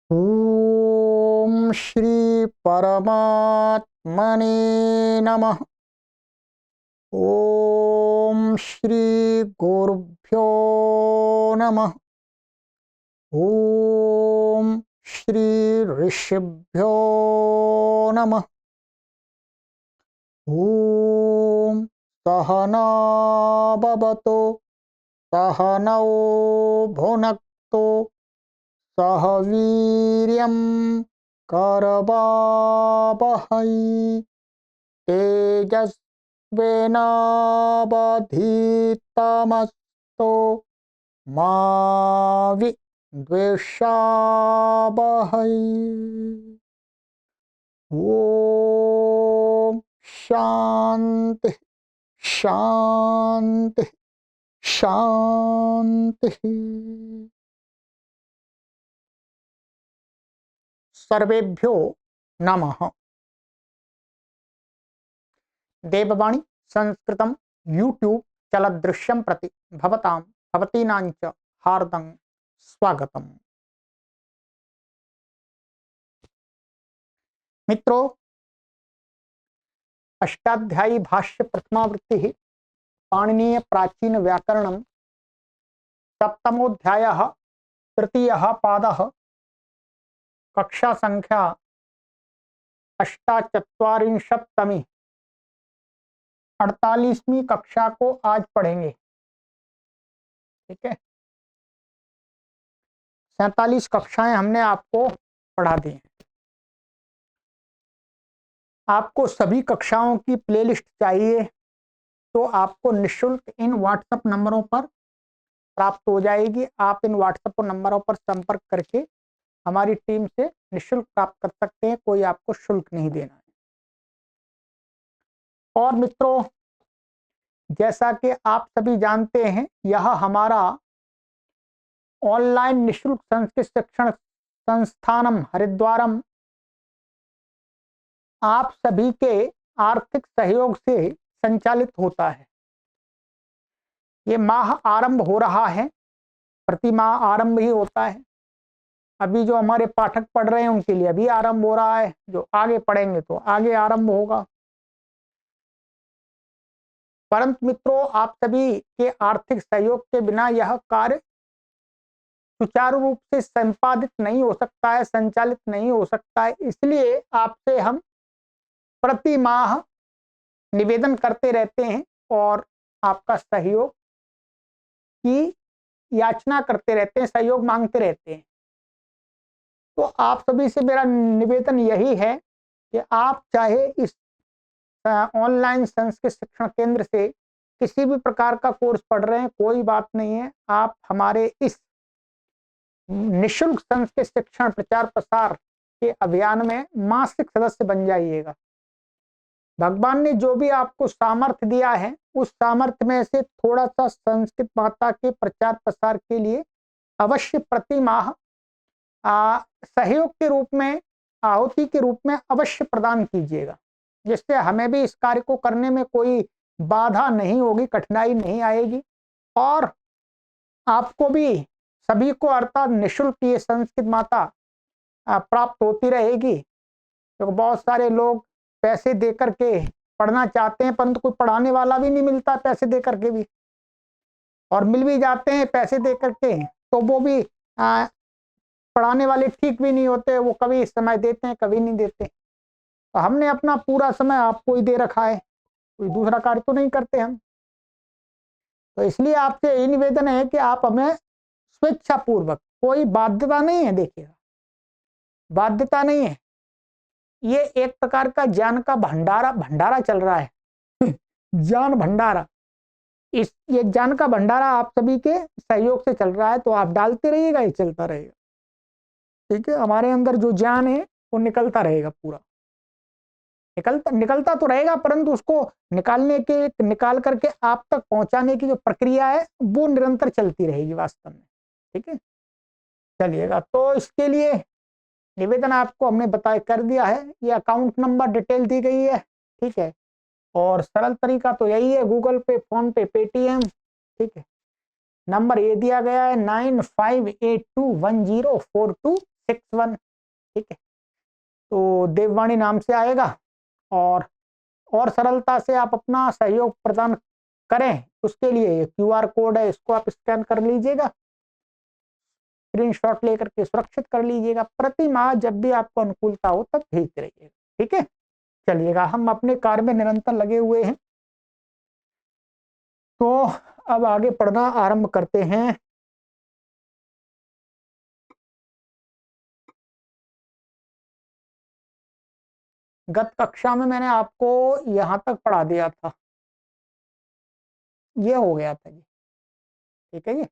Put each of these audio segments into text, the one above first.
ओम श्री परमात्मने नमः। ओम श्री गुरुभ्यो नमः। ओम श्री ऋषिभ्यो नमः। ओम सहना भवतु सहनौ भुनक्तु सह वीर्यं करवावहै तेजस्विनावधीतमस्तु मा विद्विषावहै। ओम शांति शांति शांति। सर्वेभ्यो नमः। देववाणी संस्कृतं यूट्यूब चलदृश्यं प्रति भवतां भवतीनां च हार्दं स्वागतम्। मित्रों, अष्टाध्यायी भाष्य प्रथमावृत्ति पाणिनीय प्राचीन व्याकरणं सप्तमोऽध्यायः तृतीयः पादः कक्षा संख्या अष्टाचत्वारिंशत्तमी 48वीं कक्षा को आज पढ़ेंगे। ठीक है, 47 कक्षाएं हमने आपको पढ़ा दी हैं। आपको सभी कक्षाओं की प्लेलिस्ट चाहिए तो आपको निःशुल्क इन व्हाट्सएप नंबरों पर प्राप्त हो जाएगी। आप इन व्हाट्सएप नंबरों पर संपर्क करके हमारी टीम से निःशुल्क प्राप्त कर सकते हैं। कोई आपको शुल्क नहीं देना है। और मित्रों, जैसा कि आप सभी जानते हैं, यह हमारा ऑनलाइन निःशुल्क संस्कृत शिक्षण संस्थानम हरिद्वारम आप सभी के आर्थिक सहयोग से संचालित होता है। ये माह आरंभ हो रहा है, प्रति माह आरंभ ही होता है। अभी जो हमारे पाठक पढ़ रहे हैं उनके लिए अभी आरंभ हो रहा है, जो आगे पढ़ेंगे तो आगे आरंभ होगा। परंतु मित्रों, आप सभी के आर्थिक सहयोग के बिना यह कार्य सुचारू रूप से संपादित नहीं हो सकता है, संचालित नहीं हो सकता है। इसलिए आपसे हम प्रति माह निवेदन करते रहते हैं और आपका सहयोग की याचना करते रहते हैं, सहयोग मांगते रहते हैं। तो आप सभी से मेरा निवेदन यही है कि आप चाहे इस ऑनलाइन संस्कृत शिक्षण केंद्र से किसी भी प्रकार का कोर्स पढ़ रहे हैं, कोई बात नहीं है। आप हमारे इस निःशुल्क संस्कृत शिक्षण प्रचार प्रसार के अभियान में मासिक सदस्य बन जाइएगा। भगवान ने जो भी आपको सामर्थ्य दिया है, उस सामर्थ्य में से थोड़ा सा संस्कृत माता के प्रचार प्रसार के लिए अवश्य प्रति माह सहयोग के रूप में, आहुति के रूप में अवश्य प्रदान कीजिएगा, जिससे हमें भी इस कार्य को करने में कोई बाधा नहीं होगी, कठिनाई नहीं आएगी और आपको भी सभी को अर्थात निःशुल्क ये संस्कृत माता प्राप्त होती रहेगी। तो बहुत सारे लोग पैसे दे करके पढ़ना चाहते हैं, परंतु कोई पढ़ाने वाला भी नहीं मिलता पैसे दे करके भी, और मिल भी जाते हैं पैसे दे करके तो वो भी पढ़ाने वाले ठीक भी नहीं होते। वो कभी समय देते हैं, कभी नहीं देते। तो हमने अपना पूरा समय आपको ही दे रखा है, कोई दूसरा कार्य तो नहीं करते हम। तो इसलिए आपसे यही निवेदन है कि आप हमें स्वेच्छा पूर्वक, कोई बाध्यता नहीं है, देखिएगा बाध्यता नहीं है, ये एक प्रकार का ज्ञान का भंडारा चल रहा है ज्ञान भंडारा। ये ज्ञान का भंडारा आप सभी के सहयोग से चल रहा है, तो आप डालते रहिएगा, ये चलता रहेगा। ठीक है, हमारे अंदर जो ज्ञान है वो निकलता रहेगा, पूरा निकलता तो रहेगा, परंतु उसको निकाल करके आप तक पहुंचाने की जो प्रक्रिया है वो निरंतर चलती रहेगी वास्तव में। ठीक है, चलिएगा। तो इसके लिए निवेदन आपको हमने कर दिया है। ये अकाउंट नंबर डिटेल दी गई है। ठीक है, और सरल तरीका तो यही है, गूगल पे, फोन पे, पेटीएम। ठीक है, नंबर ये दिया गया है 9582104276। 61, ठीक है। तो देववाणी नाम से आएगा और सरलता से आप अपना सहयोग प्रदान करें उसके लिए QR कोड है, इसको आप स्कैन कर लीजिएगा, स्क्रीनशॉट लेकर के सुरक्षित कर लीजिएगा। प्रति माह जब भी आपको अनुकूलता हो तब भेजते रहिएगा, ठीक है। चलिएगा, हम अपने कार्य में निरंतर लगे हुए हैं, तो अब आगे पढ़ना आरंभ करते हैं। गत कक्षा में मैंने आपको यहां तक पढ़ा दिया था, ये हो गया था जी, ठीक है जी।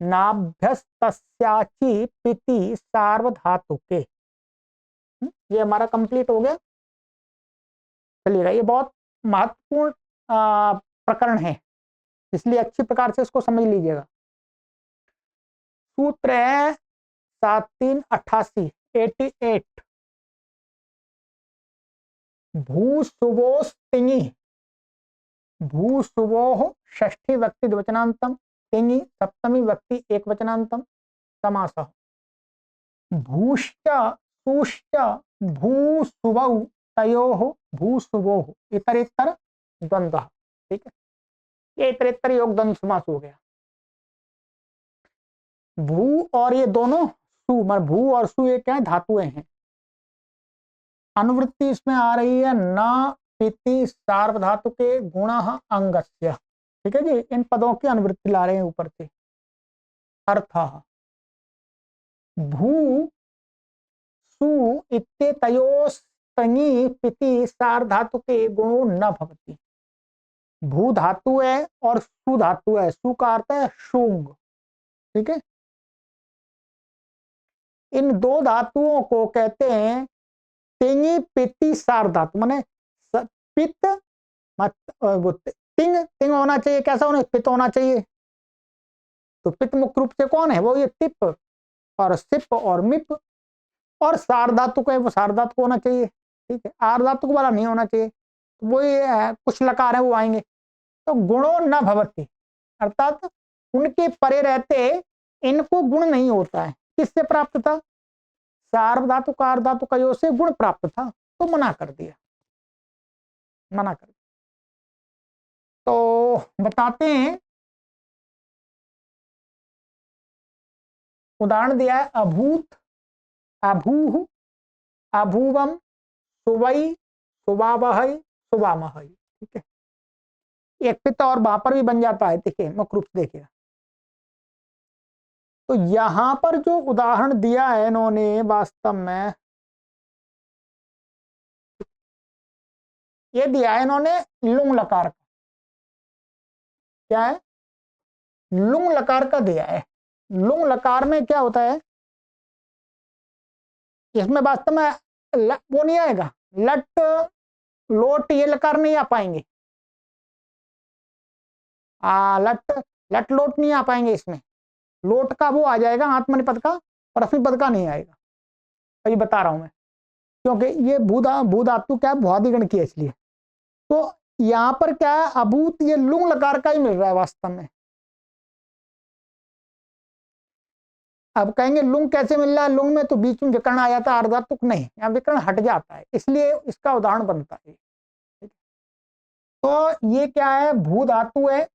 नाभ्यस्तस्याचि पिति सार्वधातुके, ये हमारा कंप्लीट हो गया। चलिएगा, ये बहुत महत्वपूर्ण प्रकरण है, इसलिए अच्छी प्रकार से इसको समझ लीजिएगा। सूत्र है 7388, 88। भूसुवोस्तिङि, भूसुवोः षष्ठी व्यक्ति द्विवचनान्तम, तिङि सप्तमी व्यक्ति एकवचनान्तम, समासः। भूश्च सुश्च भूसुवौ तयोः भूसुवोः इतरेतर द्वंद्वः, ठीक है। ये इतरेतर योग द्वंद्व समास हो गया। भू और ये दोनों सु, मतलब भू और सु, ये क्या है, धातुएं हैं। अनुवृत्ति इसमें आ रही है न पिति सार्वधातु के गुण अंगस्य, ठीक है जी। इन पदों की अनुवृत्ति ला रहे हैं ऊपर से। अर्थ भू सु इत्येतयोस्तङि पिति सार्वधातु के गुणो न भवति। भू धातु है और सु धातु है, सु का अर्थ है शुंग, ठीक है। इन दो धातुओं को कहते हैं तिङि पिति सार्वधातु, माने पित्त तिंग, तिंग होना चाहिए, कैसा होना, पित्त होना चाहिए। तो पित्त मुख्य रूप से कौन है, वो ये तिप और सिप और मिप, और सार्वधातु को है वो सार्वधातु होना चाहिए, ठीक है। आर्धातु वाला नहीं होना चाहिए, तो वो कुछ लकार है वो आएंगे। तो गुणों न भवति, अर्थात उनके परे रहते इनको गुण नहीं होता है। किससे प्राप्त था, सार्वधातु का आर्धातु का योग से गुण प्राप्त था, तो मना कर दिया, मना कर दिया। तो बताते हैं, उदाहरण दिया है अभूत, अभूह, अभूवम, सुवई, सुवावहै, सुवामहै, ठीक है। एक पिता और वहां पर भी बन जाता है, देखिए मुख्य रूप से देखिए। तो यहां पर जो उदाहरण दिया है इन्होंने, वास्तव में ये दिया है इन्होंने लुंग लकार का, क्या है, लुंग लकार का दिया है। लुंग लकार में क्या होता है, इसमें वास्तव में वो नहीं आएगा, लट लोट ये लकार नहीं आ पाएंगे, लट लट लोट नहीं आ पाएंगे इसमें। लोट का वो आ जाएगा आत्मनिपद का, और अस्मिपद का नहीं आएगा। ये बता रहा हूं मैं, क्योंकि ये भू धातु क्या है, भुआदिगण की है, इसलिए। तो यहां पर क्या है, अभूत, ये लुंग लकार का ही मिल रहा है वास्तव में। अब कहेंगे लुंग कैसे मिल रहा है, लुंग में तो बीच में विकर्ण आ जाता है, आर्धातुक नहीं, यहाँ विकर्ण हट जाता है, इसलिए इसका उदाहरण बनता है। तो ये क्या है, भू धातु है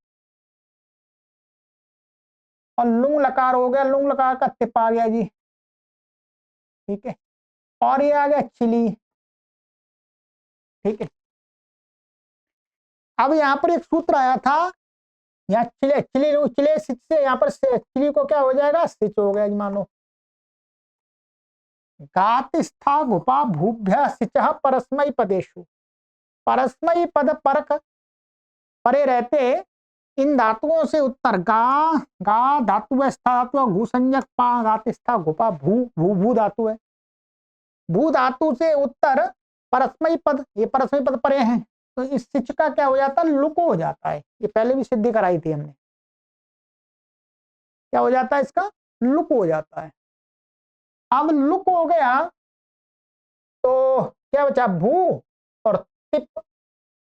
और लुंग लकार हो गया, लुंग लकार का तिप आ गया जी, ठीक है। और ये आ गया चिली, ठीक है। अब यहाँ पर एक सूत्र आया था, यहाँ चिले चिले चिले सिच से, यहाँ पर चिली को क्या हो जाएगा, सिच हो गया, मानो गात स्था गुपा भूभ्य सिच परस्मय पदेशु। परस्मय पद परक परे रहते इन धातुओं से उत्तर गा, गा धातु स्था धातु, घू संज्ञक पा, गात स्था गुपा भू, भू भू धातु है। भू धातु से उत्तर परस्मय पद, ये परस्मय पद परे हैं, तो इस सिच का क्या हो जाता है, लुक हो जाता है। ये पहले भी सिद्धि कराई थी हमने, क्या हो जाता है, इसका लुक हो जाता है। अब लुक हो गया तो क्या बचा, भू और तिप,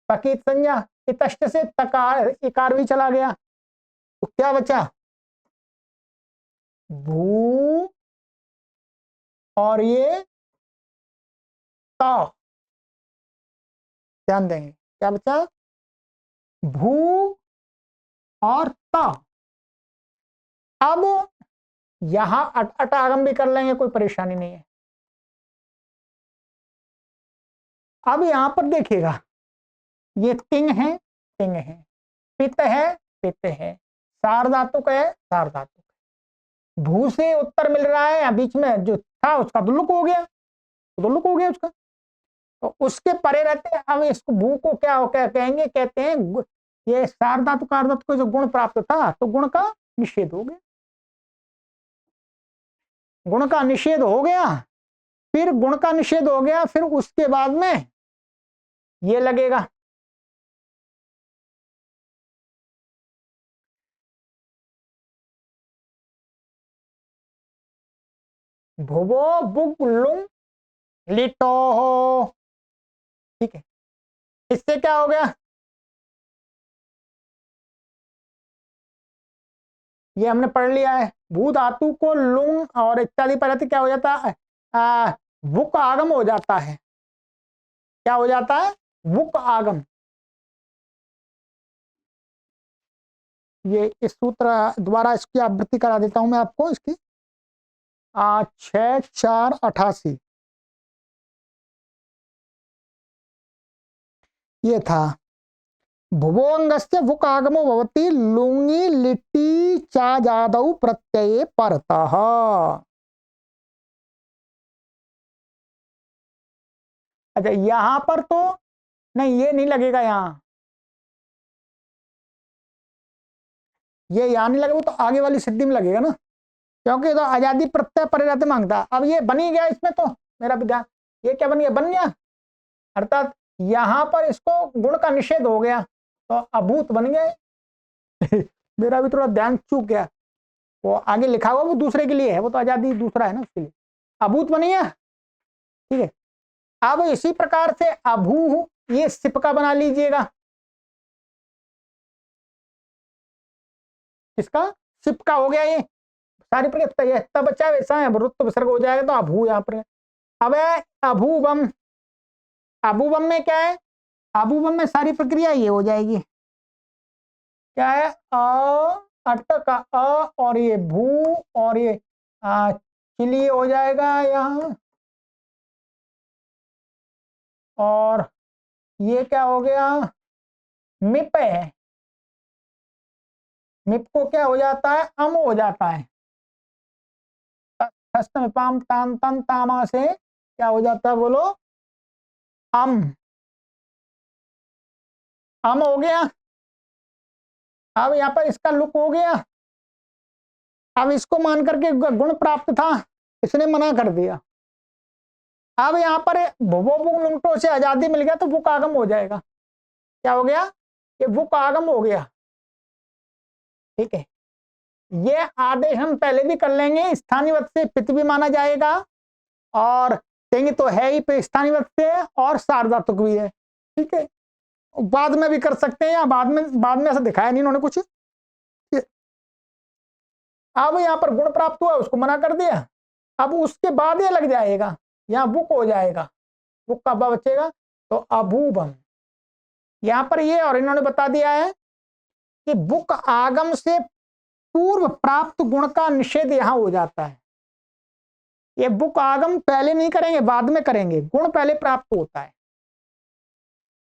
बाकी संज्ञा इतष्ट से तकार इकार भी चला गया, तो क्या बचा, भू और ये त, ध्यान देंगे क्या बचा, भू और त। अब यहां अट आगम भी कर लेंगे, कोई परेशानी नहीं है। अब यहां पर देखिएगा, ये तिंग है, तिंग है, पित्त है, पित्त है, सार्वधातुक है, सार्वधातुक है। भू से उत्तर मिल रहा है, या बीच में जो था उसका दुल्लुक हो गया, दुल्लुक हो गया उसका, तो उसके परे रहते हैं। अब इसको भू को क्या कहेंगे, कहते हैं ये सार्वधातुक अर्धातुक को जो गुण प्राप्त था, तो गुण का निषेध हो गया, गुण का निषेध हो गया। फिर गुण का निषेध हो गया, फिर उसके बाद में ये लगेगा, भुवो बुग लुंग लिटो, ठीक है। इससे क्या हो गया, ये हमने पढ़ लिया है, भू धातु को लुंग और इत्यादि पर क्या हो जाता है, वुक आगम हो जाता है। क्या हो जाता है, वुक आगम। ये इस सूत्र द्वारा इसकी आवृत्ति करा देता हूं मैं आपको, इसकी 6/4/88 ये था, भुवोंगस्य वुक आगमो भवति लुंगी लिट्टी चा जादौ प्रत्यये परतः। अच्छा यहां पर तो नहीं, ये नहीं लगेगा यहां, ये यहां नहीं लगेगा, वो तो आगे वाली सिद्धि में लगेगा ना, क्योंकि तो आजादी प्रत्यय परिरत मांगता। अब ये बन ही गया इसमें, तो मेरा भी ध्यान, ये क्या बन गया, बन गया, अर्थात यहां पर इसको गुण का निषेध हो गया, तो अभूत बन गया। मेरा भी थोड़ा ध्यान चूक गया, वो आगे लिखा हुआ वो दूसरे के लिए है, वो तो आजादी दूसरा है ना, उसके लिए अभूत बन गया, ठीक है। अब इसी प्रकार से अभू, ये सिप का बना लीजिएगा, इसका सिप का हो गया, ये सारी प्रक्रिया तब बच्चा वैसा है, रुत्व विसर्ग हो जाएगा, तो अभू यहाँ पर। अब है अभूवम, अभूवम में क्या है, अभूवम में सारी प्रक्रिया ये हो जाएगी, क्या है, अट का अ, और ये भू, और ये चिली हो जाएगा यहाँ, और ये क्या हो गया, मिप है, मिप को क्या हो जाता है, अम हो जाता है, पाम ताम तन तामा से क्या हो जाता है, बोलो, अम, अम हो गया। अब यहाँ पर इसका लुक हो गया, अब इसको मान करके गुण प्राप्त था, इसने मना कर दिया। अब यहाँ पर भुवो बुक लुंगटो से आजादी मिल गया, तो बुक आगम हो जाएगा, क्या हो गया, ये बुक आगम हो गया, ठीक है। ये आदेश हम पहले भी कर लेंगे, स्थानीय वत से पित भी माना जाएगा, और तेंग तो है ही पे स्थानीय वत से, और सार्वधातुक भी है, ठीक है। बाद में भी कर सकते हैं, या बाद में ऐसा दिखाया नहीं इन्होंने कुछ। अब यहाँ पर गुण प्राप्त हुआ, उसको मना कर दिया, अब उसके बाद ये लग जाएगा, यहाँ बुक हो जाएगा, बुक का बा बचेगा, तो अभूबम। यहाँ पर ये और इन्होंने बता दिया है कि बुक आगम से पूर्व प्राप्त गुण का निषेध यहां हो जाता है। ये बुक आगम पहले नहीं करेंगे, बाद में करेंगे, गुण पहले प्राप्त होता है।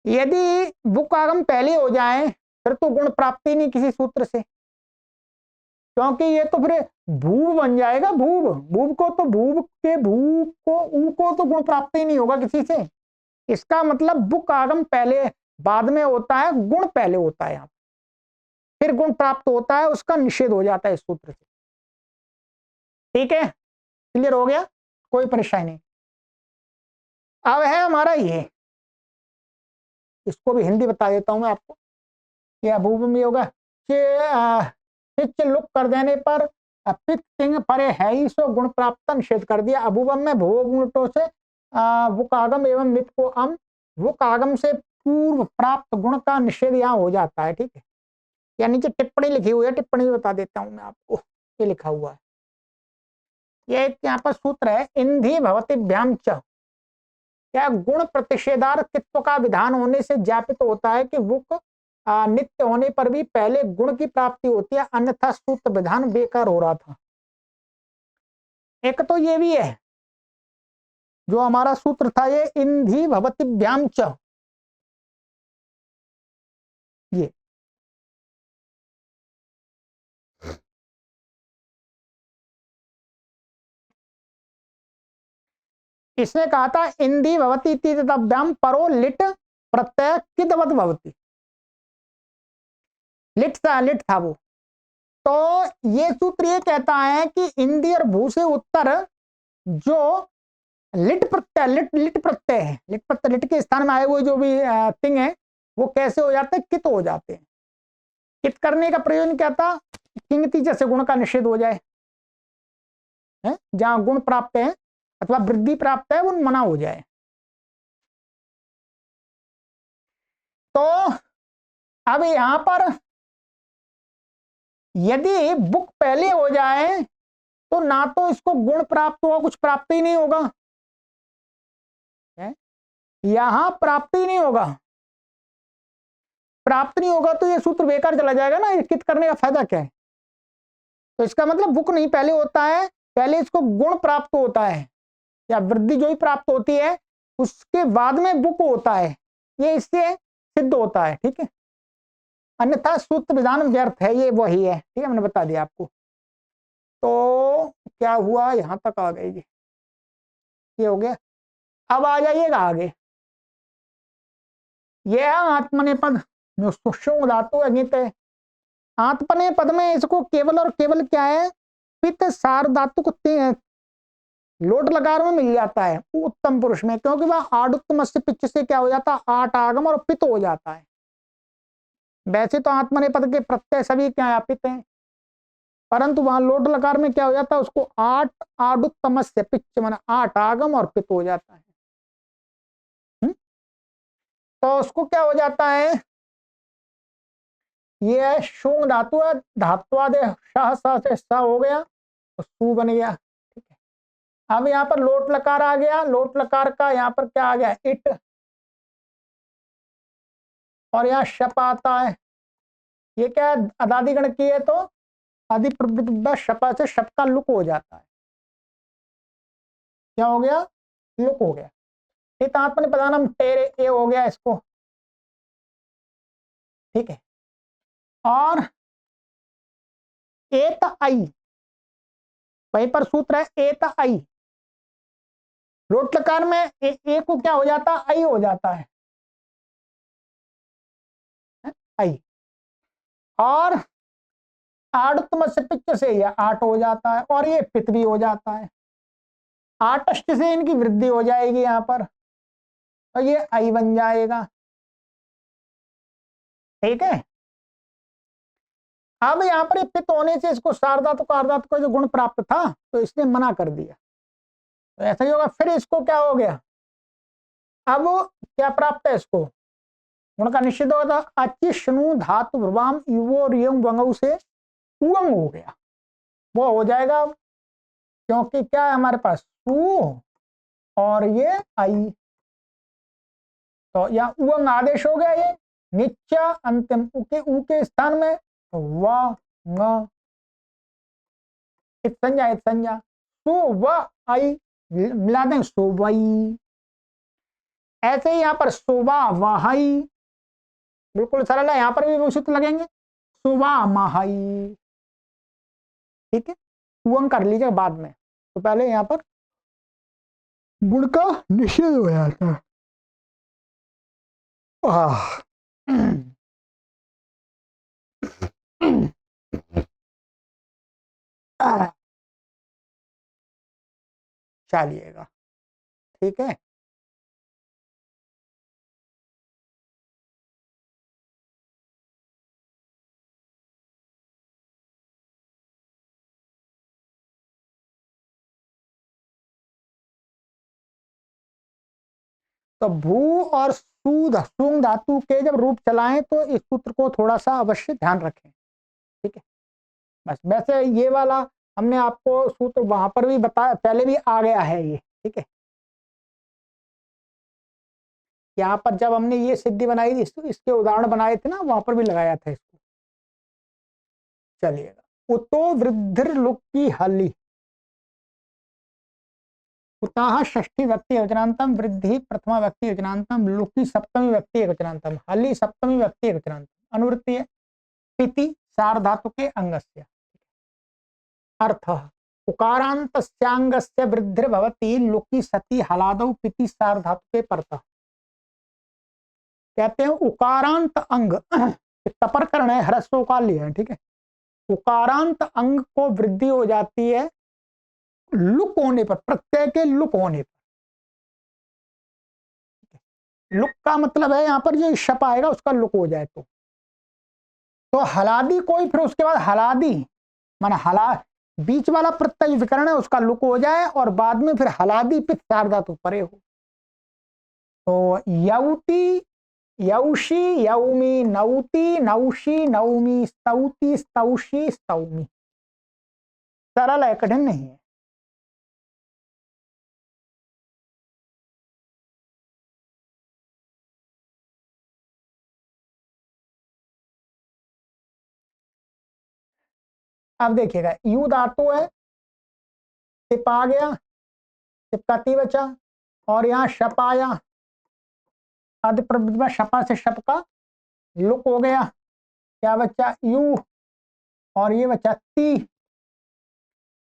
यदि बुक आगम पहले हो जाए, फिर तो गुण प्राप्ति नहीं किसी सूत्र से, क्योंकि ये तो फिर भूव बन जाएगा, भूव, भूव को तो भूव के भू को ऊ को तो गुण प्राप्त ही नहीं होगा किसी से। इसका मतलब बुक आगम पहले बाद में होता है, गुण पहले होता है, यहाँ फिर गुण प्राप्त होता है, उसका निषेध हो जाता है इस सूत्र से, ठीक है। क्लियर हो गया, कोई परेशानी नहीं। अब है हमारा ये, इसको भी हिंदी बता देता हूं मैं आपको, ये अभूव में होगा, लुक कर देने पर पित तिंग परे है ही, सो गुण प्राप्त निषेध कर दिया। अभूवम में भूव गुणटो से वुक आगम एवं मित को अम, वुक आगम से पूर्व प्राप्त गुण का निषेध यहाँ हो जाता है, ठीक है। या नीचे टिप्पणी लिखी हुई है, टिप्पणी बता देता हूं मैं आपको, ये लिखा हुआ है, ये एक यहाँ पर सूत्र है, इंधी भवतिभ्याम च, क्या गुण प्रतिषेधार कित्व का विधान होने से ज्ञापित होता है कि बुक नित्य होने पर भी पहले गुण की प्राप्ति होती है, अन्यथा सूत्र विधान बेकार हो रहा था। एक तो ये भी है, जो हमारा सूत्र था ये इंधी भवतिभ्याम च, ये इसने कहा था इंधी भवती तव्याम परो लिट प्रत्यय किदवत भवती, लिट था वो। तो ये सूत्र ये कहता है कि इंदी और भू से उत्तर जो लिट प्रत्यय लिट प्रत्यय है, लिट प्रत्यय लिट के स्थान में आए हुए जो भी तिंग है वो कैसे हो जाते हैं, कित हो जाते हैं। कित करने का प्रयोजन क्या था, किंगति जैसे गुण का निषेध हो जाए, जहां गुण प्राप्त है अथवा वृद्धि प्राप्त है वो मना हो जाए। तो अब यहां पर यदि बुक पहले हो जाए तो ना तो इसको गुण प्राप्त होगा, कुछ प्राप्त ही नहीं होगा, यहां प्राप्त ही नहीं होगा, प्राप्त नहीं होगा तो ये सूत्र बेकार चला जाएगा ना, कित करने का फायदा क्या है। तो इसका मतलब बुक नहीं पहले होता है, पहले इसको गुण प्राप्त होता है या वृद्धि जो ही प्राप्त होती है उसके बाद में बुक होता है, ये इससे सिद्ध होता है, ठीक है। अन्यथा सूत्र विधान व्यर्थ है, ये वही है, ठीक है, मैंने बता दिया आपको। तो क्या हुआ, यहां तक आ गई, ये हो गया। अब आ जाइएगा आगे, यह आत्मने पद जो सुषुम धातु अंगित है, आत्मने पद में इसको केवल और केवल क्या है, पित्त सार धातु को लोट लकार में मिल जाता है उत्तम पुरुष में, क्योंकि वह आडुत्तम से पिच से क्या हो जाता है, आठ आगम और पित्त हो जाता है। वैसे तो आत्मने पद के प्रत्यय सभी क्या आपित हैं, परंतु वहां लोट लकार में क्या हो जाता है, उसको आठ आडुत्तम से पिच माना आठ आगम और पित्त हो जाता है। तो उसको क्या हो जाता है, ये है शुंग धातु है, धात्वादे शाह से सा हो गया और सू बन गया, ठीक है। अब यहाँ पर लोट लकार आ गया, लोट लकार का यहाँ पर क्या आ गया, इट, और यहाँ शप आता है, ये क्या है अदादि गण की है, तो आदि शपा से शप का लुक हो जाता है, क्या हो गया, लुक हो गया। आत्मने पदानम टेरे ए हो गया इसको, ठीक है। और एत आई, वहीं पर सूत्र है एत आई, लोट लकार में ए को क्या हो जाता है, आई हो जाता है, आई। और आड़ुत्तम से पिच से यह आठ हो जाता है और ये पित भी हो जाता है, आटष्ट से इनकी वृद्धि हो जाएगी यहां पर, तो ये आई बन जाएगा, ठीक है। अब यहां पर पित होने से इसको सारधातु कार्धातु का जो गुण प्राप्त था तो इसने मना कर दिया, तो ऐसा ही होगा। फिर इसको क्या हो गया, अब क्या प्राप्त है, इसको गुण का निषेध होगा, अचिष्णु धातु भ्रवाम युवो रियम वंगऊ से उंग हो गया, वो हो जाएगा, क्योंकि क्या है हमारे पास सु और ये आई, तो यहाँ उंग आदेश हो गया, ये निच्चा अंतिम उ के स्थान में व संज्ञा संज्ञा सु व आई मिला दें सुबई, ऐसे ही यहाँ पर सुबह वहाई, बिल्कुल सरल है, यहाँ पर भी सूत्र लगेंगे सुबह महाई, ठीक है। उंग कर लीजिए बाद में, तो पहले यहाँ पर गुण का निषेध हो जाता है। चलिएगा, ठीक है। तो भू और सूंग धातु के जब रूप चलाएं तो इस सूत्र को थोड़ा सा अवश्य ध्यान रखें, ठीक है। बस वैसे ये वाला हमने आपको सूत्र वहां पर भी बताया, पहले भी आ गया है ये, ठीक है। यहाँ पर जब हमने ये सिद्धि बनाई थी, इसके उदाहरण बनाए थे ना, वहां पर भी लगाया था इसको। चलिएगा, उतो वृद्धिर लुक की हली, उताह षष्ठी व्यक्ति एकवचनांतम, वृद्धि प्रथमा व्यक्ति एकवचनांतम, लुकी सप्तमी व्यक्ति एकवचनांतम, हली सप्तमी व्यक्ति एकवचनांतम। अनुवृत्ति है पिति सार्धातु के अंगस्य। अर्थ उकारांतस्यांगस्य वृद्धिर्भवति लुकी सति हलादौ पिति सार्धातु के परतः। कहते हैं उकारांत अंग, तपरकरण है, ह्रस्व उकार लिया है, ठीक है। उकारांत अंग को वृद्धि हो जाती है लुक होने पर, प्रत्यय के लुक होने पर। लुक का मतलब है यहां पर जो शप आएगा उसका लुक हो जाए तो हलादी कोई, फिर उसके बाद हलादी माने हला, बीच वाला प्रत्यय विकरण है उसका लुक हो जाए और बाद में फिर हलादी पित सार्धातु परे हो। तो यौती यौशी यौमी, नौती नौशी नौमी, स्तौती स्तौषी स्तौमी। सरल है, कठिन नहीं है। अब देखिएगा, यू धातु है, टिप आ गया, टिपका ती बचा, और यहाँ शप आया, आदि प्रवृत्ति में शपा से शप का लुक हो गया, क्या बच्चा यू, और ये बच्चा ती।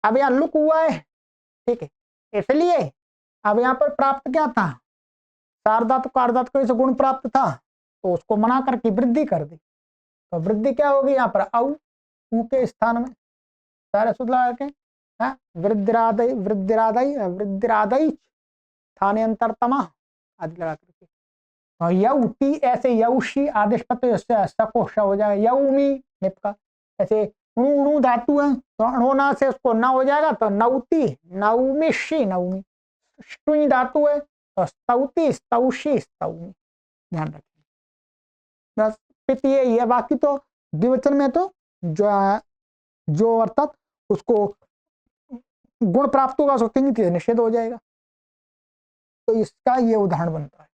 अब यहाँ लुक हुआ है, ठीक है, इसलिए अब यहाँ पर प्राप्त क्या था, सार्धातु कार्धातु को इसे गुण प्राप्त था, तो उसको मना करके वृद्धि कर दी। तो वृद्धि क्या होगी यहाँ पर, औ ऊ के स्थान में सारे सूत्र लगा के, वृद्धिरादय वृद्धिरादय वृद्धिरादय स्थाने अंतरतमा आदि लगा करके। तो यौती ऐसे यौशी आदेश पत्र सको श हो जाएगा, यौमी निपका, ऐसे उणु धातु है तो अणोना से उसको न हो जाएगा तो नौती नौमिशी नौमी। ष्टुई धातु है तो स्तौती स्तौषी स्तौमी। ध्यान रखिए बस, पित ये है, बाकी तो द्विवचन में तो जो अर्थात उसको गुण प्राप्त होगा उसको किंग निषेध हो जाएगा। तो इसका ये उदाहरण बनता है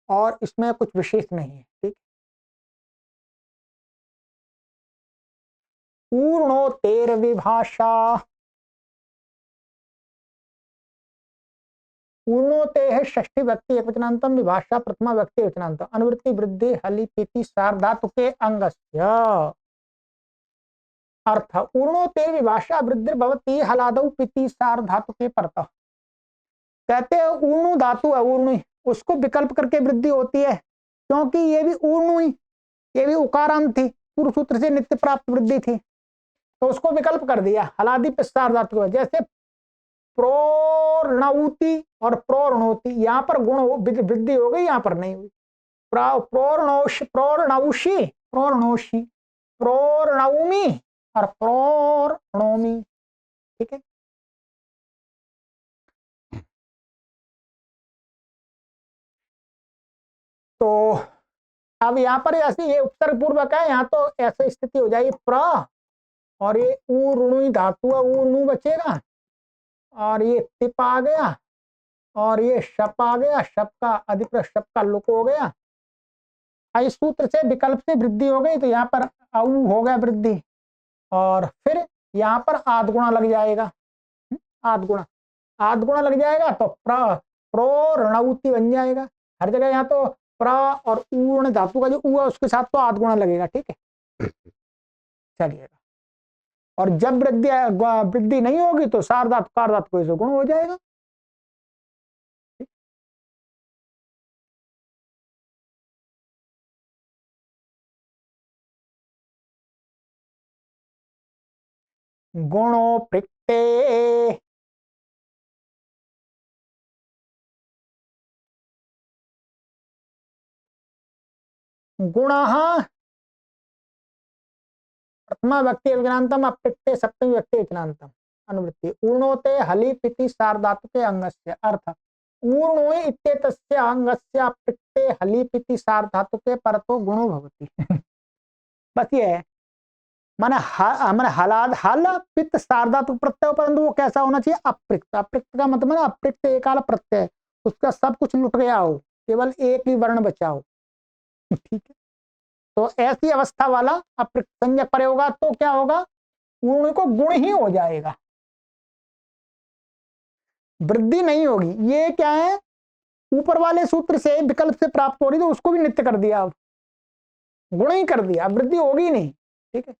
और इसमें कुछ विशेष नहीं है, ठीक। पूर्णोत्तर विभाषा, पूर्णोते है षष्ठी व्यक्ति एकवचनांतम, विभाषा प्रथमा व्यक्ति एकवचनांतम। अनुवृत्ति वृद्धि हलि पिति सार्धातु के अंगस्य। अर्थ पूर्णोते विभाषा वृद्धि भवति हलादौ पिति सार्धातु के परतः। कहते हैं ऊर्णु धातु है, ऊर्णु, उसको विकल्प करके वृद्धि होती है, क्योंकि ये भी ऊर्णु, ये भी उकारांत थी, पूर्व सूत्र से नित्य प्राप्त वृद्धि थी, तो उसको विकल्प कर दिया हलादी पित सार्धातु। जैसे प्रोर्णौति और प्रोर्णोति, यहाँ पर गुण वृद्धि हो गई, यहाँ पर नहीं हुई। प्रोर्णौषि प्रोर्णौषि प्रोर्णोषि, प्रोर्णौमी और प्रोर्णोमी, ठीक है। तो अब यहाँ पर ऐसे ये उपसर्ग पूर्वक है, यहाँ तो ऐसी स्थिति हो जाएगी प्र, और ये ऊर्णु धातु है, ऊर्णु बचेगा, और ये तिप आ गया, और ये शप आ गया, शप का अधिक शप का लुक हो गया। इस सूत्र से विकल्प से वृद्धि हो गई तो यहाँ पर औ हो गया वृद्धि, और फिर यहाँ पर आध गुणा लग जाएगा, आध गुणा लग जाएगा तो प्रोर्णौति बन जाएगा। हर जगह यहाँ तो प्र और ऊर्ण धातु का जो ऊ है उसके साथ तो आध गुणा लगेगा, ठीक है। चलिएगा, और जब वृद्धि नहीं होगी तो सार्धातु कार्धातु को इसे गुण हो जाएगा। गुणो प्रत्यय गुणः प्रथमा व्यक्ति एकवचनांतम, अप्रत्यय सप्तमी व्यक्ति एकवचनांतम। अनुवृत्ति ऊर्णोते हलि पिति सार्धातु के अंगस्य। अर्थ ऊर्णोय इत्येतस्य अंगस्य अप्रत्यय हलि पिति सार्धातु के परतो गुणो भवति। बस ये है, माने हलाद हल पित्त सार्धातु प्रत्यय, परंतु वो कैसा होना चाहिए? अप्रिक्त। अप्रिक्त का मतलब है अप्रिक्त एकाल प्रत्यय, उसका सब कुछ लुट गया हो, केवल एक ही वर्ण बचा हो। ठीक है, तो ऐसी अवस्था वाला अप्रिक्त संज्ञक परे होगा तो क्या होगा? गुण को गुण ही हो जाएगा, वृद्धि नहीं होगी। ये क्या है? ऊपर वाले सूत्र से विकल्प से प्राप्त हो रही, तो उसको भी नित्य कर दिया, अब गुण ही कर दिया, वृद्धि होगी नहीं। ठीक है,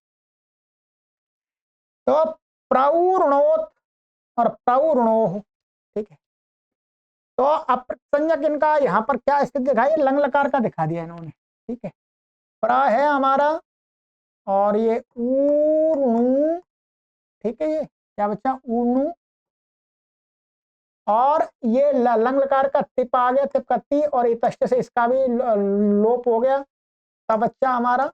तो प्रौरणोत और प्रौरणोह। ठीक है, तो अप्रसंज्ञक इनका यहाँ पर क्या स्थिति दिखाई? लंग लकार का दिखा दिया इन्होंने। ठीक है, प्रा है हमारा और ये ऊर्णु। ठीक है, ये क्या बच्चा? ऊर्णु। और ये लंग लकार का तिप आ गया, तिप का ती, और इतष्ट से इसका भी लोप हो गया, तब बच्चा हमारा।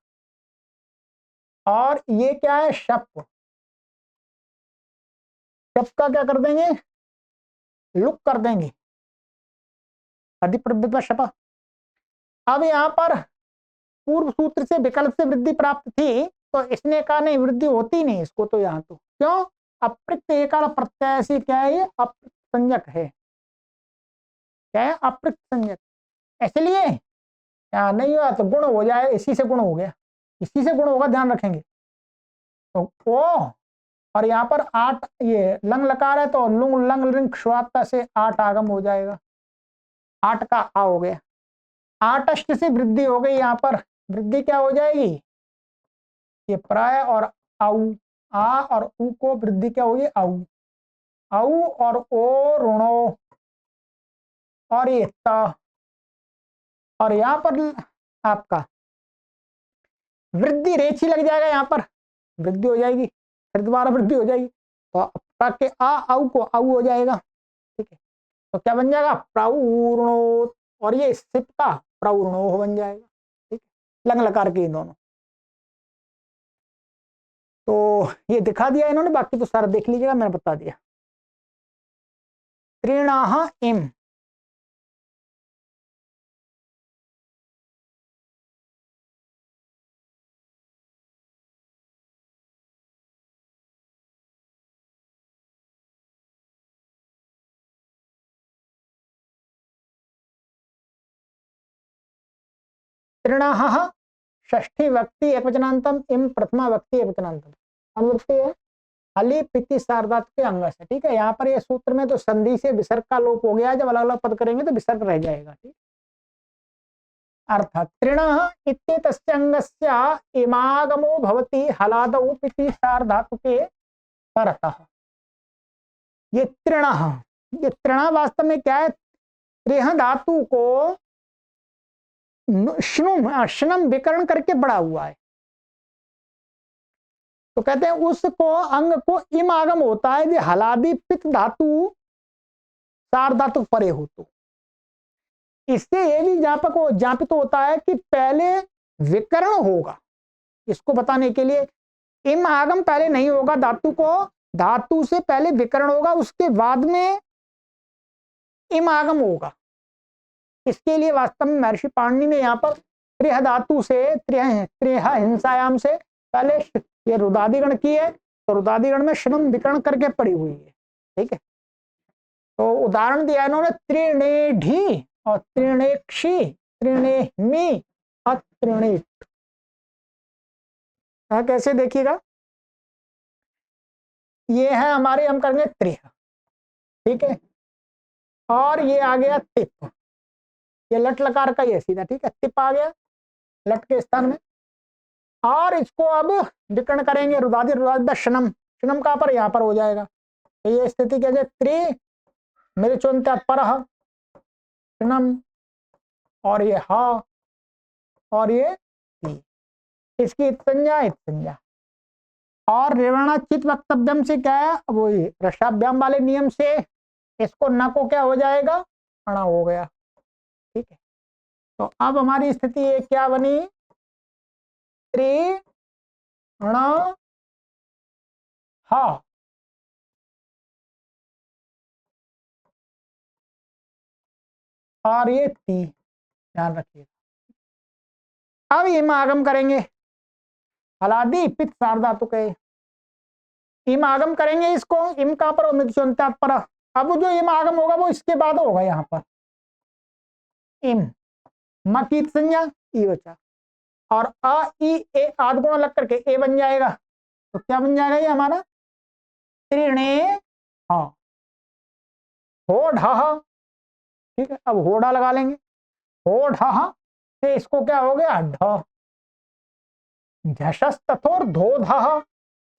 और ये क्या है? शप। शप का क्या कर देंगे? लुक कर देंगे, अधिप्रवृत्त शपा। अब यहाँ पर पूर्व सूत्र से विकल्प से वृद्धि प्राप्त थी, तो इसने कहा नहीं, वृद्धि होती नहीं इसको, तो यहाँ तो क्यों? अप्रिक्त एकाल प्रत्यय से क्या है? ये अप्रिक्त संज्ञक है। क्या है? अप्रिक्त संज्ञक। इसलिए क्या नहीं हुआ तो गुण हो जाए, इसी से गुण हो गया, इसी से गुण होगा, ध्यान रखेंगे। तो ओ, और यहाँ पर आठ ये लंग लकार है, तो लुंग लंग लिंग श्वात्ता से आठ आगम हो जाएगा, आठ का आ हो गया। आठ अष्ट से वृद्धि हो गई, यहाँ पर वृद्धि क्या हो जाएगी? ये प्राय और आउ, आ और उ को वृद्धि क्या होगी? आउ। आउ और ओ ऋणो, और ये ता, और यहाँ पर आपका वृद्धि रेछी लग जाएगा, यहाँ पर वृद्धि हो जाएगी, फिर दोबारा वृद्धि हो जाएगी, तो के आ आउ को आउ हो जाएगा। ठीक है, तो क्या बन जाएगा? प्रौर्णो, और ये सिप का प्रौर्णो बन जाएगा। ठीक है, लंग लकार के दोनों। तो ये दिखा दिया इन्होंने, बाकी तो सारा देख लीजिएगा, मैंने बता दिया। त्रिणाह इम, त्रिणाह षष्ठी व्यक्ति एकवचनांतम, इम प्रथमा व्यक्ति एकवचनांतम। अनुवृत्ति है हली पिति सार्धात के अंग से। ठीक है, यहाँ पर ये सूत्र में तो संधि से विसर्ग का लोप हो गया, जब अलग अलग पद करेंगे तो विसर्ग रह जाएगा। ठीक, अर्थात त्रिणः इत्येतस्य अंगस्य इमागमो भवति हलादौ पिति सार्धातु के परतः। ये त्रिणः, ये त्रिणः वास्तव में क्या है? त्रिह धातु को श्नुम विकरण करके बड़ा हुआ है, तो कहते हैं उसको अंग को इम आगम होता है, हलादि पित्त धातु सार धातु परे हो, तो इससे ये भी ज्ञापित होता है कि पहले विकरण होगा। इसको बताने के लिए इम आगम पहले नहीं होगा, धातु को, धातु से पहले विकरण होगा, उसके बाद में इम आगम होगा। इसके लिए वास्तव में महर्षि पाणिनि ने यहाँ पर त्रिह धातु से त्रिह हिंसायाम से पहले ये रुदादिगण की है, तो रुदादिगण में श्रम विकरण करके पड़ी हुई है। ठीक है, तो उदाहरण दिया इन्होंने त्रिणेढी और त्रिणेक्षी, त्रिणेमी और त्रिणेट। कैसे देखिएगा, ये है हमारे, हम करेंगे त्रिह। ठीक है, और ये आ गया तिप, ये लट लकार का ही है सीधा। ठीक है, तिप आ गया लट के स्थान में, और इसको अब विकर्ण करेंगे रुदादि, रुदादि शनम, शनम कहां पर? यहाँ पर हो जाएगा। तो ये स्थिति क्या है? त्रि मेरे चुनता पर शनम, और ये हा, और ये ती, इसकी संज्ञा संज्ञा। और रेवणाचित वक्तव्यम से क्या है? वो रसाभ्याम वाले नियम से इसको न को क्या हो जाएगा? अणा हो गया। ठीक है, तो अब हमारी स्थिति ये क्या बनी? त्रि अण हा, और ये ती, ध्यान रखिए। अब इम आगम करेंगे, हलादि पित्त सार्वधातुक है। इम आगम करेंगे इसको, इम कहां पर पर। अब जो इम आगम होगा वो इसके बाद होगा यहाँ पर इम, मकीत संज्ञा ई बचा, और अ ई ए आध गुण लग करके ए बन जाएगा। तो क्या बन जाएगा ये हमारा त्रिणे, हाँ हो ढह, ठीक है। अब होड़ा लगा लेंगे, हो ढह से इसको क्या हो गया ढ, झशस तथोर धो ध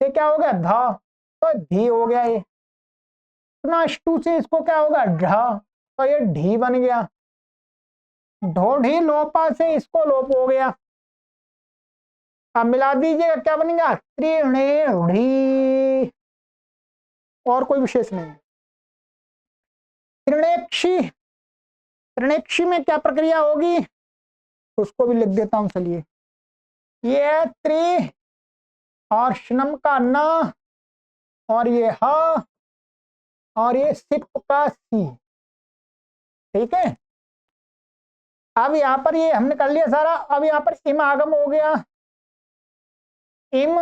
से क्या हो गया ध, तो धी हो गया ये। स्टू से इसको क्या होगा ढ, तो ये ढी बन गया। ढोढ़ी लोपा से इसको लोप हो गया। अब मिला दीजिएगा क्या बनेगा त्रिणेढ़ी, और कोई विशेष नहीं। त्रिणेक्षी, त्रिणेक्षी में क्या प्रक्रिया होगी उसको भी लिख देता हूं, चलिए। ये त्रि और श्नम का न, और ये ह, और ये सिप का सी, ठीक है। अब यहां पर ये हमने कर लिया सारा। अब यहां पर इम आगम हो गया, इम,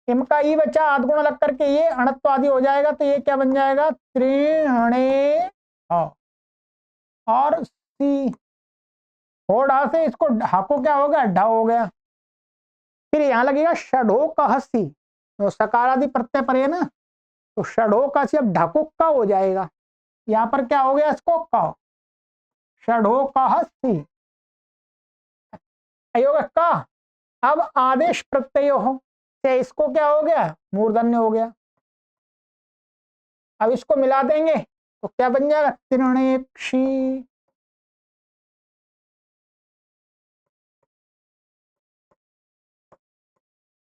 इम का ई बचा, आध गुण लग करके ये अणत्व आदि हो जाएगा, तो ये क्या बन जाएगा त्रिणे, और सी हो ढा से इसको ढा को क्या हो गया ढा हो गया। फिर यहां लगेगा षडो का हसी, तो सकार आदि प्रत्यय पर है ना, तो षडो का सी अब ढाको का हो जाएगा। यहां पर क्या हो गया इसको का, षडो का हसी अयोग का। अब आदेश प्रत्यय हो से इसको क्या हो गया मूर्धन्य हो गया। अब इसको मिला देंगे तो क्या बन जाएगा त्रिणेक्षी।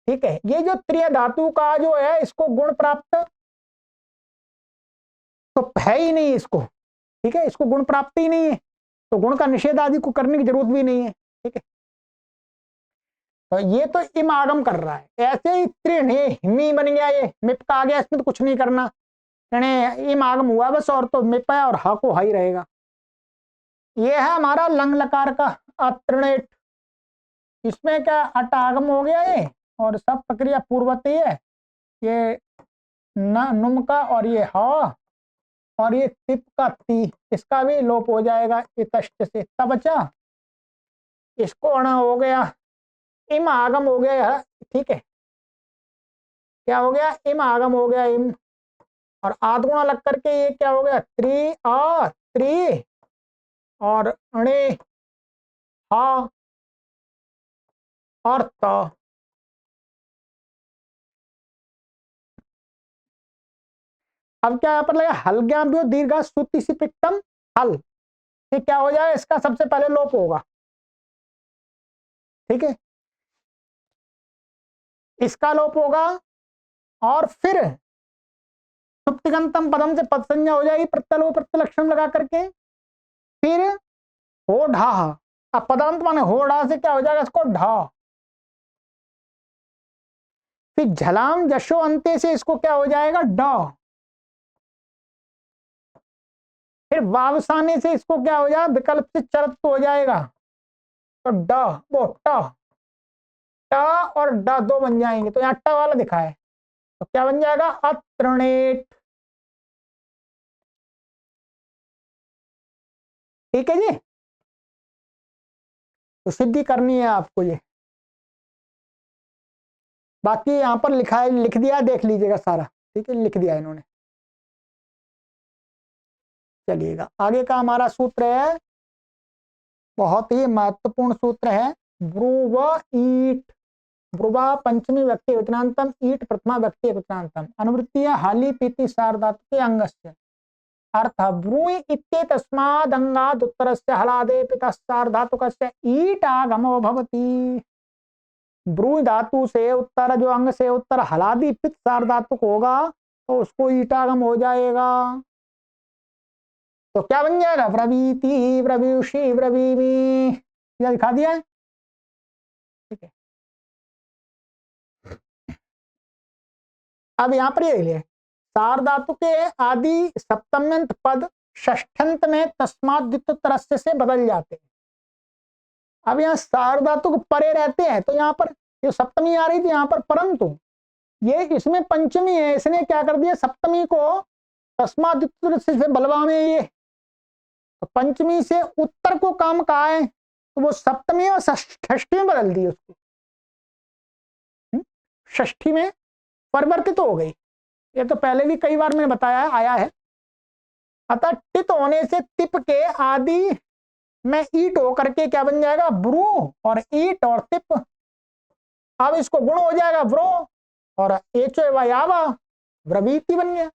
ठीक है, ये जो त्रिय धातु का जो है इसको गुण प्राप्त तो है ही नहीं इसको, ठीक है, इसको गुण प्राप्त ही नहीं है, तो गुण का निषेध आदि को करने की जरूरत भी नहीं है, ठीक है। तो ये तो इम आगम कर रहा है, ऐसे ही त्रिणे हिमी बन गया, ये मिप का आ गया, इसमें तो कुछ नहीं करना, इम आगम हुआ बस, और तो मिप है और हा को हा ही रहेगा। ये है हमारा लंग लकार का अत्रिणेट, इसमें क्या अट आगम हो गया ये, और सब प्रक्रिया पूर्वती है। ये न नुम का, और ये हा, और ये तिप का ती, इसका भी लोप हो जाएगा ये तष्ट से, तब बचा इसको अण हो गया, इम आगम हो गया, ठीक है। क्या हो गया इम आगम हो गया इम, और आधगुणा लग करके ये क्या हो गया त्रि आ त्रि, और अणे हा और त। अब क्या यहाँ पर लगा हलग्याम्यो दीर्घा सुति पिक्तम हल, ठीक, क्या हो जाए इसका सबसे पहले लोप होगा, ठीक है, इसका लोप होगा, और फिर सुप्तिगंतम पदम से पद संज्ञा हो जाएगी प्रत्यलो प्रत्यलक्षण लगा करके, फिर हो ढा, अब पदांत माने हो ढा से क्या हो जाएगा इसको ढा, फिर झलाम जशो अंत्य से इसको क्या हो जाएगा ड, फिर वावसाने से इसको क्या हो जाएगा विकल्प से चरत हो जाएगा, तो ड वो ट, ट और ड दो बन जाएंगे, तो यहाँ ट वाला दिखा है, तो क्या बन जाएगा अत्रणेट, ठीक है जी। तो सिद्धि करनी है आपको ये, बाकी यहाँ पर लिखा है, लिख दिया, देख लीजिएगा सारा, ठीक है, लिख दिया इन्होंने। चलिएगा आगे का हमारा सूत्र है, बहुत ही महत्वपूर्ण सूत्र है, ब्रुव ईट, ब्रुवा पंचमी व्यक्ति वचनांतम, ईट प्रथमा व्यक्ति वचनांतम, अनुवृत्ति हाली पीति सार्धातु के अंगस्य अर्थ ब्रूई इत्येतस्मादंगाद उत्तरस्य हलादे पितः सार्धातुकस्य ईट आगमो भवति। ब्रूई धातु से उत्तर, जो अंग से उत्तर हलादि पित सार्धातुक होगा तो उसको ईटागम हो जाएगा, तो क्या बन जाएगा ब्रवीति ब्रवीषि ब्रवीमि, यह दिखा दिया है, ठीक है। अब यहां पर ये लिखे सार्धातु के आदि सप्तम्यंत पद षष्ठ्यंत में तस्मात् द्वितीयोत्तरस्य से बदल जाते हैं। अब यहाँ सार्धातु परे रहते हैं, तो यहाँ पर ये सप्तमी आ रही थी यहाँ पर, परंतु ये इसमें पंचमी है, इसने क्या कर दिया सप्तमी को तस्मात् से बलवा में ये तो पंचमी से उत्तर को काम कहा है तो वो सप्तमी और षष्ठी में बदल दी उसको, षष्ठी में परिवर्तित हो गई। ये तो पहले भी कई बार मैंने बताया है, आया है। अतः टित होने से तिप के आदि में ईट होकर के क्या बन जाएगा ब्रू, और ईट और तिप, अब इसको गुण हो जाएगा व्रो, और एचो यावा व्रवीति बन गया।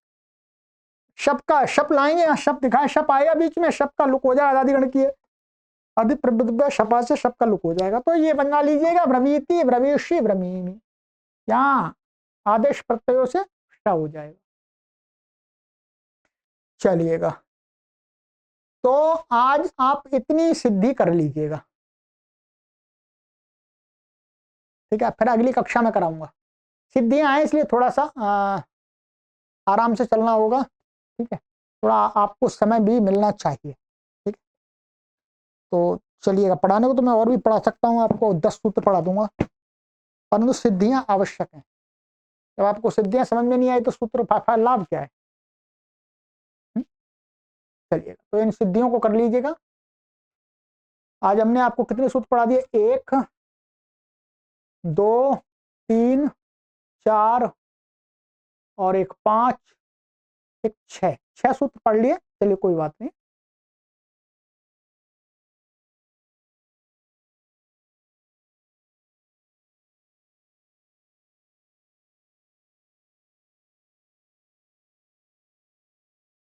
शब का शप लाएंगे, यहाँ शप दिखाए, शप आएगा बीच में, शप का लुक हो जाएगा आदिगण की अधि प्रबुद्ध शपा से शप का लुक हो जाएगा, तो ये बना लीजिएगा ब्रवीति ब्रवीषि ब्रमीमी, यहाँ आदेश प्रत्ययों से श हो जाएगा। चलिएगा, तो आज आप इतनी सिद्धि कर लीजिएगा, ठीक है, फिर अगली कक्षा में कराऊंगा। सिद्धियां हैं इसलिए थोड़ा सा आराम से चलना होगा, ठीक है, थोड़ा आपको समय भी मिलना चाहिए, ठीक है। तो चलिएगा, पढ़ाने को तो मैं और भी पढ़ा सकता हूँ, आपको 10 सूत्र पढ़ा दूंगा, परंतु सिद्धियां आवश्यक हैं। जब आपको सिद्धियां समझ में नहीं आई तो सूत्र लाभ क्या है। चलिएगा, तो इन सिद्धियों को कर लीजिएगा। आज हमने आपको कितने सूत्र पढ़ा दिए, 1 2 3 4 और एक 5 एक 6 सूत्र पढ़ लिए। चलिए कोई बात नहीं।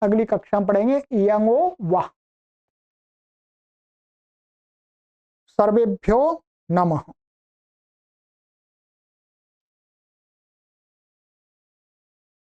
अगली कक्षा में पढ़ेंगे यंगो वाह। सर्वेभ्यो नमः।